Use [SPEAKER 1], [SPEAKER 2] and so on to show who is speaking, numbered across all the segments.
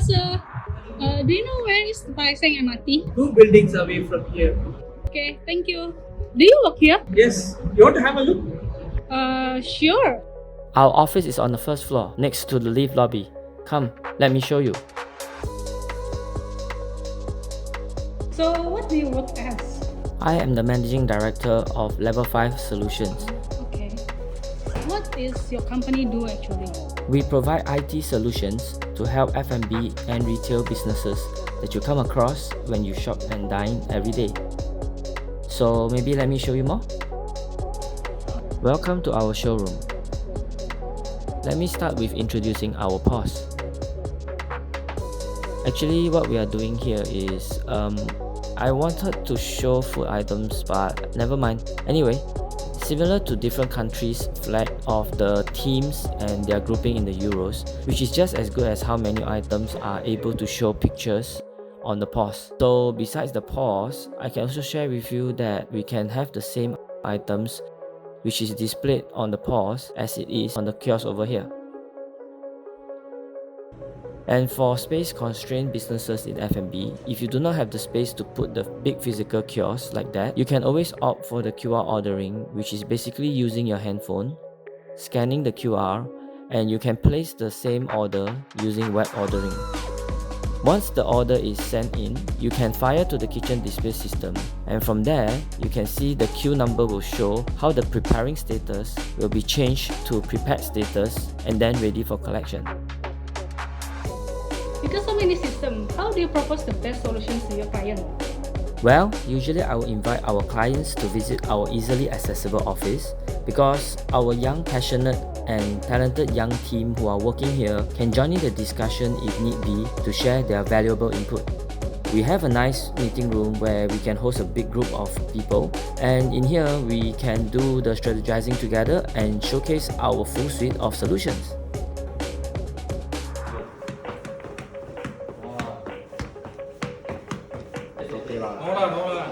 [SPEAKER 1] sir. Do you know where is the Taiseng MRT?
[SPEAKER 2] 2 buildings away from here.
[SPEAKER 1] Okay, thank you. Do you work here?
[SPEAKER 2] Yes, you want to have a look?
[SPEAKER 1] Sure.
[SPEAKER 3] Our office is on the first floor, next to the lift lobby. Come, let me show you.
[SPEAKER 1] So, what do you work as?
[SPEAKER 3] I am the Managing Director of Level 5 Solutions.
[SPEAKER 1] Okay. What is your company do actually?
[SPEAKER 3] We provide IT solutions to help F&B and retail businesses that you come across when you shop and dine every day. So maybe let me show you more? Welcome to our showroom. Let me start with introducing our POS. Actually, what we are doing here is, I wanted to show food items, but never mind. Anyway, similar to different countries' flag of the teams and their grouping in the Euros, which is just as good as how many items are able to show pictures on the POS. So besides the POS, I can also share with you that we can have the same items which is displayed on the POS as it is on the kiosk over here. And for space-constrained businesses in F&B, if you do not have the space to put the big physical kiosk like that, you can always opt for the QR ordering, which is basically using your handphone, scanning the QR, and you can place the same order using web ordering. Once the order is sent in, you can fire to the kitchen display system, and from there, you can see the queue number will show how the preparing status will be changed to prepared status and then ready for collection.
[SPEAKER 1] Because so many systems, how do you propose the best solutions to your client?
[SPEAKER 3] Well, usually I will invite our clients to visit our easily accessible office because our young, passionate and talented young team who are working here can join in the discussion if need be to share their valuable input. We have a nice meeting room where we can host a big group of people, and in here we can do the strategizing together and showcase our full suite of solutions.
[SPEAKER 2] No lah.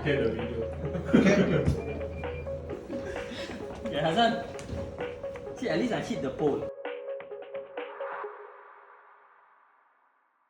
[SPEAKER 2] Get the video.
[SPEAKER 4] Okay, Hassan. See, at least I hit the pole.